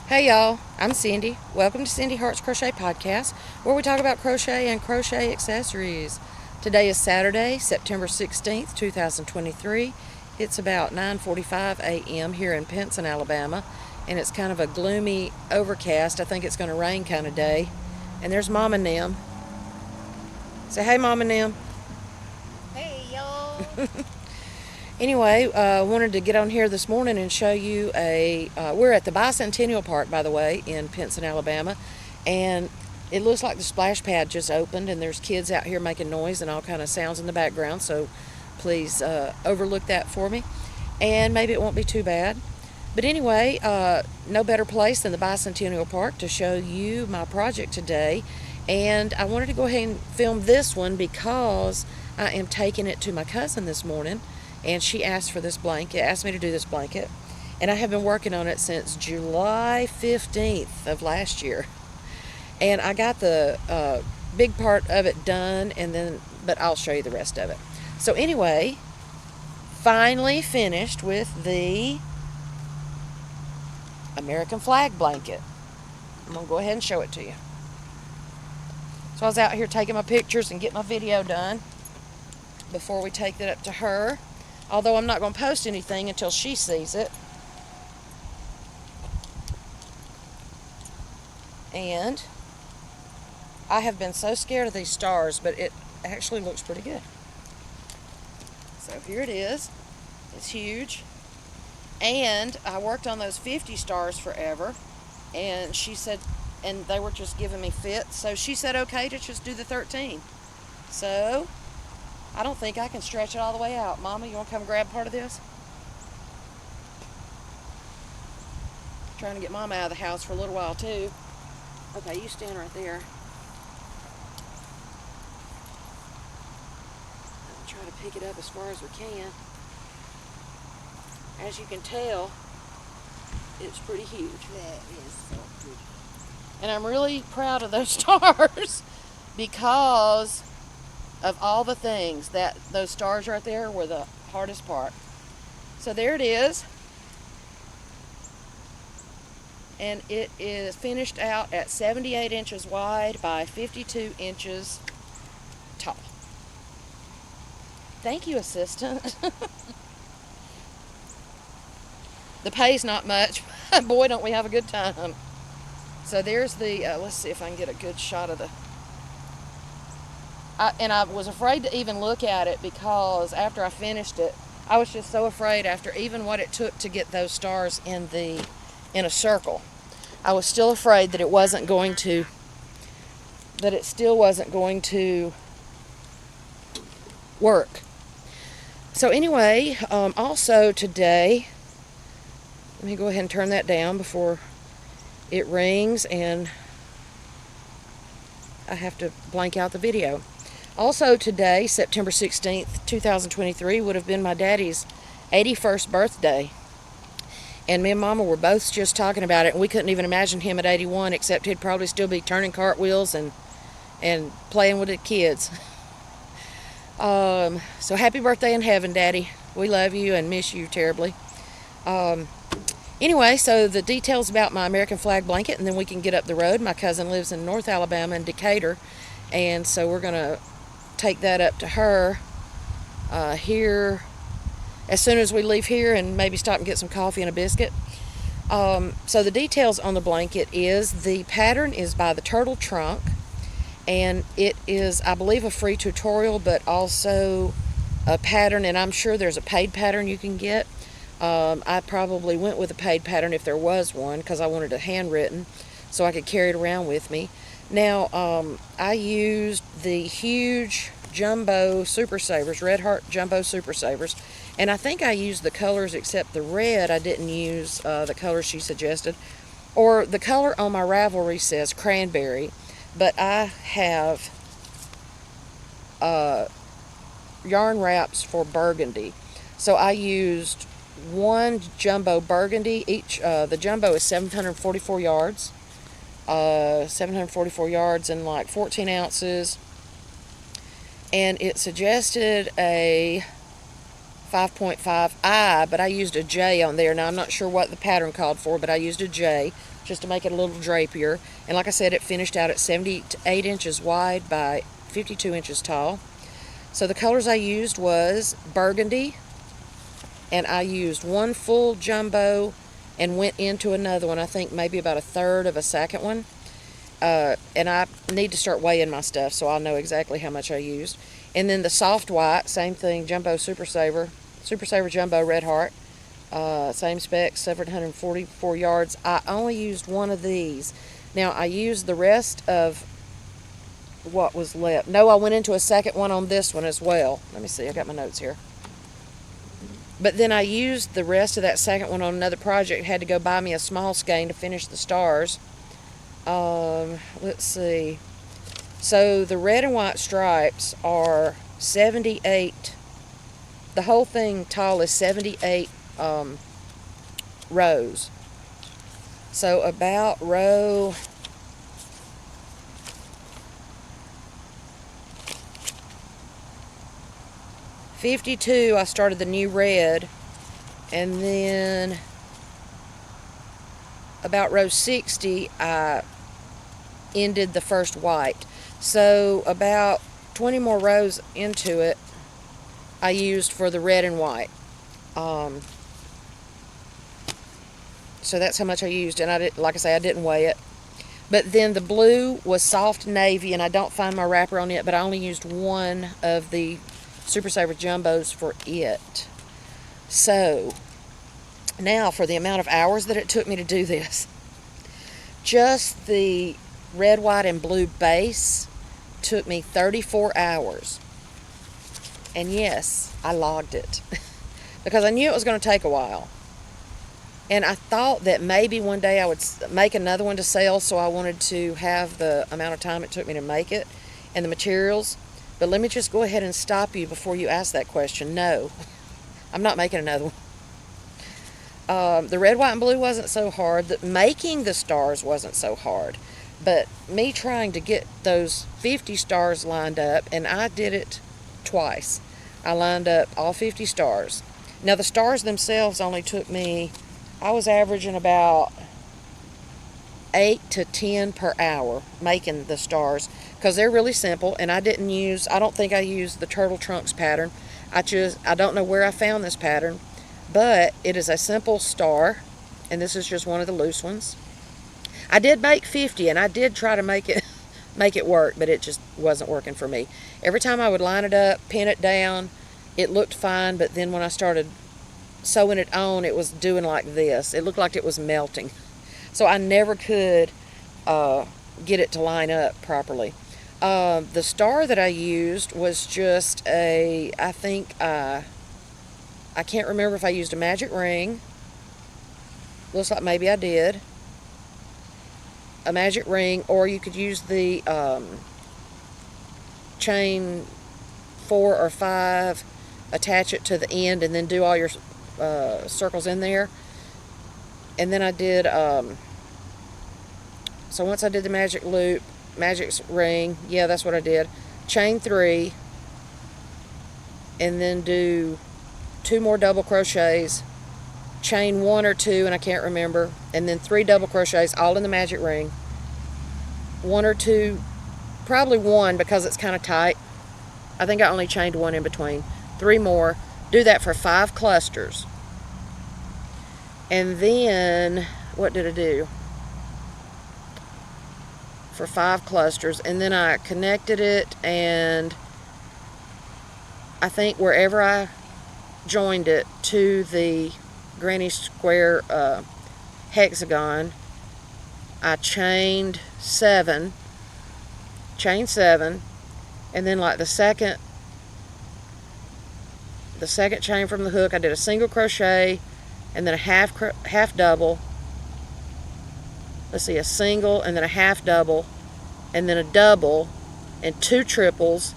Hey y'all, I'm Cindy. Welcome to Cindy Hart's Crochet Podcast, where we talk about crochet and crochet accessories. Today is Saturday, September 16th, 2023. It's about 9:45 a.m. here in Pinson, Alabama, and it's kind of a gloomy, overcast. I think it's going to rain kind of day. And there's Mom and them. Say hey, Mom and them. Hey y'all! Anyway, wanted to get on here this morning and show you we're at the Bicentennial Park, by the way, in Pinson, Alabama, and it looks like the splash pad just opened, and there's kids out here making noise and all kind of sounds in the background, so please overlook that for me, and maybe it won't be too bad. But anyway, no better place than the Bicentennial Park to show you my project today, and I wanted to go ahead and film this one because I am taking it to my cousin this morning, and she asked for this blanket, asked me to do this blanket, and I have been working on it since July 15th of last year. And I got the big part of it done, but I'll show you the rest of it. So anyway, finally finished with the American flag blanket. I'm going to go ahead and show it to you. So I was out here taking my pictures and getting my video done before we take it up to her. Although I'm not going to post anything until she sees it. And I have been so scared of these stars, but it actually looks pretty good. So here it is. It's huge. And I worked on those 50 stars forever. And she said, and they were just giving me fits. So she said, okay, to just do the 13. So I don't think I can stretch it all the way out. Mama, you want to come grab part of this? Trying to get Mama out of the house for a little while too. Okay, you stand right there. I'll try to pick it up as far as we can. As you can tell, it's pretty huge. That is so pretty. And I'm really proud of those stars because of all the things that those stars right there were the hardest part. So there it is. And it is finished out at 78 inches wide by 52 inches tall. Thank you, assistant. The pay's not much. Boy, don't we have a good time. So there's the, let's see if I can get a good shot of the, and I was afraid to even look at it because after I finished it, I was just so afraid after even what it took to get those stars in a circle. I was still afraid that it still wasn't going to work. So anyway, also today, let me go ahead and turn that down before it rings and I have to blank out the video. Also today, September 16th, 2023, would have been my daddy's 81st birthday. And me and Mama were both just talking about it, and we couldn't even imagine him at 81, except he'd probably still be turning cartwheels and playing with the kids. So happy birthday in heaven, Daddy. We love you and miss you terribly. Anyway, so the details about my American flag blanket, and then we can get up the road. My cousin lives in North Alabama in Decatur, and so we're going to take that up to her here as soon as we leave here and maybe stop and get some coffee and a biscuit. So the details on the blanket is the pattern is by the Turtle Trunk, and it is, I believe, a free tutorial, but also a pattern, and I'm sure there's a paid pattern you can get. I probably went with a paid pattern if there was one because I wanted it handwritten so I could carry it around with me. Now, I used the huge jumbo Super Savers, Red Heart Jumbo Super Savers, and I think I used the colors except the red. I didn't use the colors she suggested. Or the color on my Ravelry says cranberry, but I have yarn wraps for burgundy. So I used one jumbo burgundy. The jumbo is 744 yards. 744 yards and like 14 ounces. And it suggested a 5.5I, but I used a J on there. Now I'm not sure what the pattern called for, but I used a J just to make it a little drapier. And like I said, it finished out at 78 inches wide by 52 inches tall. So the colors I used was burgundy, and I used one full jumbo and went into another one, I think maybe about a third of a second one. And I need to start weighing my stuff so I'll know exactly how much I used. And then the soft white, same thing, Jumbo Super Saver Jumbo Red Heart, same specs, 744 yards. I only used one of these. Now I used the rest of what was left. No, I went into a second one on this one as well. Let me see, I got my notes here. But then I used the rest of that second one on another project. Had to go buy me a small skein to finish the stars. Let's see. So the red and white stripes are 78. The whole thing tall is 78 rows. So about row 52, I started the new red, and then about row 60, I ended the first white. So about 20 more rows into it, I used for the red and white. So that's how much I used, and I did, like I say, I didn't weigh it. But then the blue was soft navy, and I don't find my wrapper on it, but I only used one of the Super Saver Jumbos for it. So now for the amount of hours that it took me to do this, just the red, white, and blue base took me 34 hours. And yes, I logged it because I knew it was going to take a while. And I thought that maybe one day I would make another one to sell, so I wanted to have the amount of time it took me to make it and the materials. But let me just go ahead and stop you before you ask that question. No, I'm not making another one. The red, white, and blue wasn't so hard. Making the stars wasn't so hard. But me trying to get those 50 stars lined up, and I did it twice. I lined up all 50 stars. Now the stars themselves only took me, I was averaging about 8 to 10 per hour making the stars, because they're really simple, and I don't think I used the turtle trunks pattern. I don't know where I found this pattern, but it is a simple star, and this is just one of the loose ones. I did make 50, and I did try to make it work, but it just wasn't working for me. Every time I would line it up, pin it down, it looked fine, but then when I started sewing it on, it was doing like this. It looked like it was melting. So I never could get it to line up properly. The star that I used was just I can't remember if I used a magic ring. Looks like maybe I did. A magic ring, or you could use the chain 4 or 5, attach it to the end, and then do all your circles in there. And then I did, so once I did the magic loop, magic ring, yeah, that's what I did. Chain 3, and then do 2 more double crochets, chain 1 or 2, and I can't remember, and then 3 double crochets, all in the magic ring. 1 or 2, probably 1 because it's kind of tight. I think I only chained 1 in between. 3 more. Do that for 5 clusters. And then, what did I do? For 5 clusters, and then I connected it, and I think wherever I joined it to the granny square hexagon, I chained 7, and then like the second chain from the hook, I did a single crochet, and then a half double. Let's see, a single, and then a half double, and then a double, and 2 triples,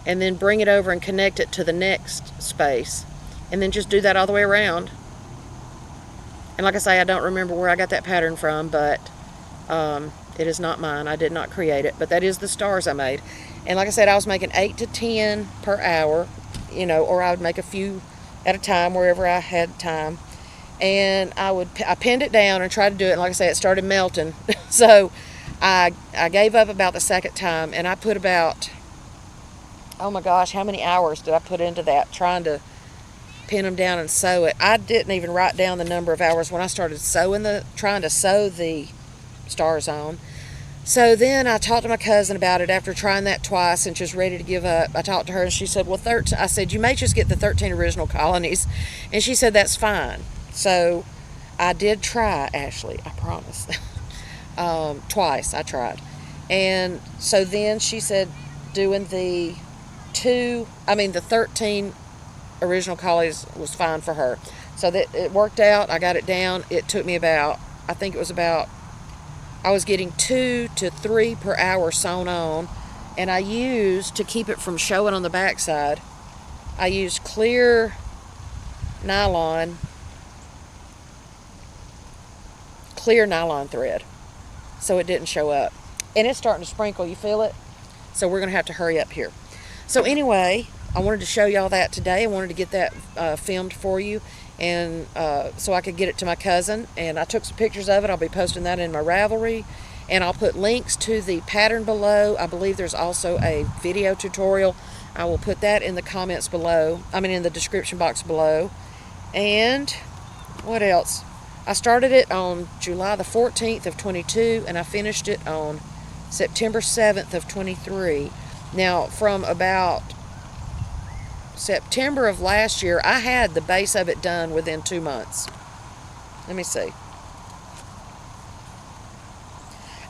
and then bring it over and connect it to the next space, and then just do that all the way around. And like I say, I don't remember where I got that pattern from, but it is not mine. I did not create it, but that is the stars I made. And like I said, I was making 8 to 10 per hour, or I would make a few at a time, wherever I had time. And I pinned it down and tried to do it. And like I said, it started melting. So I gave up about the second time, and I put about, oh my gosh, how many hours did I put into that trying to pin them down and sew it? I didn't even write down the number of hours when I started trying to sew the stars on. So then I talked to my cousin about it after trying that twice and just ready to give up. I talked to her and she said, well, I said, you may just get the 13 original colonies. And she said, that's fine. So I did try, Ashley, I promise. Twice I tried. And so then she said doing the 13 original colonies was fine for her. So that it worked out. I got it down. It took me about, I was getting 2 to 3 per hour sewn on, and I used, to keep it from showing on the backside, I used clear nylon thread, so it didn't show up. And it's starting to sprinkle, you feel it? So we're going to have to hurry up here. So anyway, I wanted to show y'all that today. I wanted to get that filmed for you, and so I could get it to my cousin. And I took some pictures of it. I'll be posting that in my Ravelry, and I'll put links to the pattern below. I believe there's also a video tutorial. I will put that in the comments below. In the description box below. And what else? I started it on July the 14th of 22, and I finished it on September 7th of 23. Now, from about September of last year, I had the base of it done within 2 months. Let me see.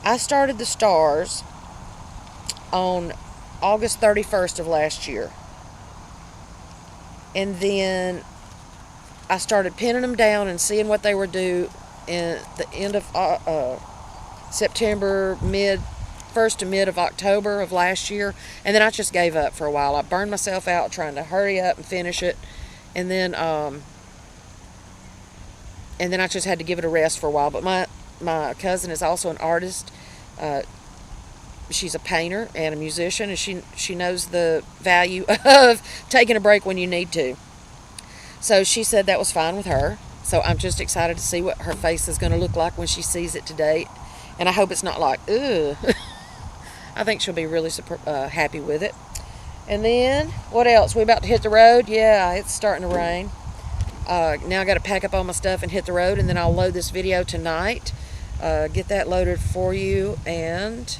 I started the stars on August 31st of last year. And then I started pinning them down and seeing what they were due in the end of September, first to mid of October of last year, and then I just gave up for a while. I burned myself out trying to hurry up and finish it, and then I just had to give it a rest for a while. But my cousin is also an artist. She's a painter and a musician, and she knows the value of taking a break when you need to. So she said that was fine with her. So I'm just excited to see what her face is going to look like when she sees it today, and I hope it's not like, ugh. I think she'll be really happy with it. And then, what else? We about to hit the road? Yeah, it's starting to rain. Now I got to pack up all my stuff and hit the road, and then I'll load this video tonight. Get that loaded for you, and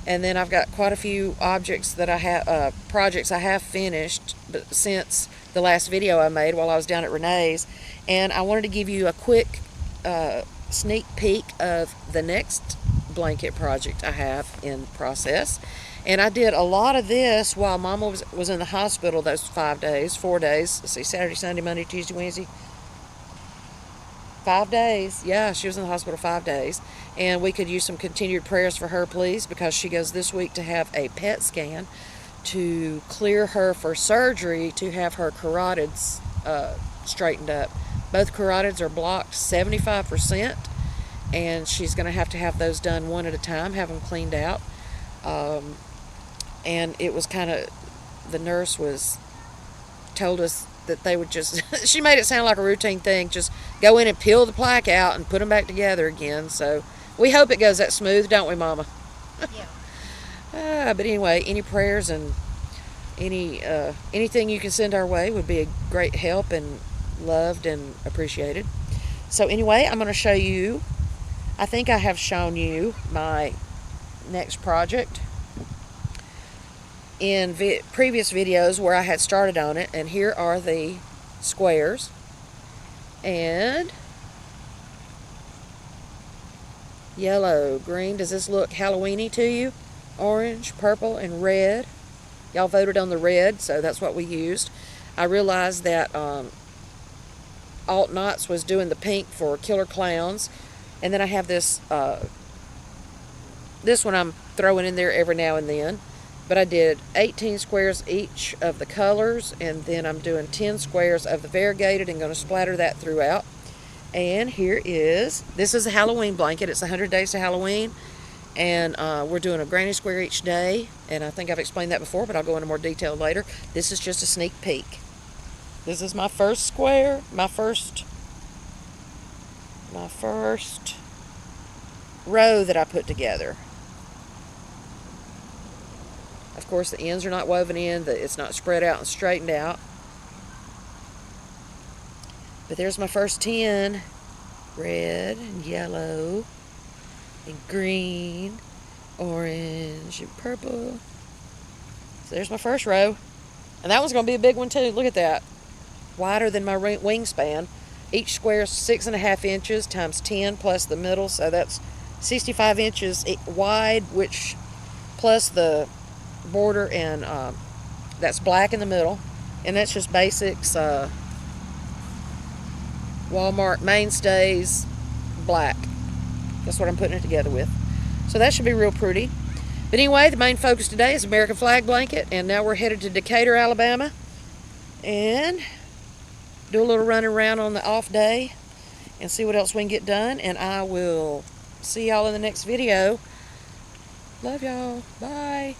then I've got quite a few objects that I have, projects I have finished since the last video I made while I was down at Renee's, and I wanted to give you a quick sneak peek of the next blanket project I have in process. And I did a lot of this while Mama was in the hospital those 4 days. Let's see, Saturday, Sunday, Monday, Tuesday, Wednesday. 5 days. Yeah, she was in the hospital 5 days. And we could use some continued prayers for her, please, because she goes this week to have a PET scan to clear her for surgery to have her carotids straightened up. Both carotids are blocked 75%. And she's going to have those done one at a time, have them cleaned out. And it was the nurse told us that they would just, she made it sound like a routine thing, just go in and peel the plaque out and put them back together again. So we hope it goes that smooth, don't we, Mama? Yeah. But anyway, any prayers and anything you can send our way would be a great help and loved and appreciated. So anyway, I'm going to show you, I think I have shown you my next project in previous videos where I had started on it, and here are the squares. And yellow, green, does this look Halloween-y to you? Orange, purple, and red. Y'all voted on the red, so that's what we used. I realized that Alt Knots was doing the pink for Killer Clowns, and then I have this one I'm throwing in there every now and then. But I did 18 squares each of the colors, and then I'm doing 10 squares of the variegated and going to splatter that throughout. And this is a Halloween blanket. It's 100 days to Halloween, and we're doing a granny square each day, and I think I've explained that before, but I'll go into more detail later. This is just a sneak peek. This is my first square, my first row that I put together. Of course, the ends are not woven in, it's not spread out and straightened out. But there's my first 10. Red and yellow and green, orange and purple. So there's my first row. And that one's going to be a big one too. Look at that. Wider than my wingspan. Each square is 6.5 inches times 10 plus the middle, so that's 65 inches wide, which plus the border, and that's black in the middle. And that's just basics, Walmart mainstays, black. That's what I'm putting it together with. So that should be real pretty. But anyway, the main focus today is American flag blanket, and now we're headed to Decatur, Alabama, and do a little running around on the off day and see what else we can get done. And I will see y'all in the next video. Love y'all. Bye.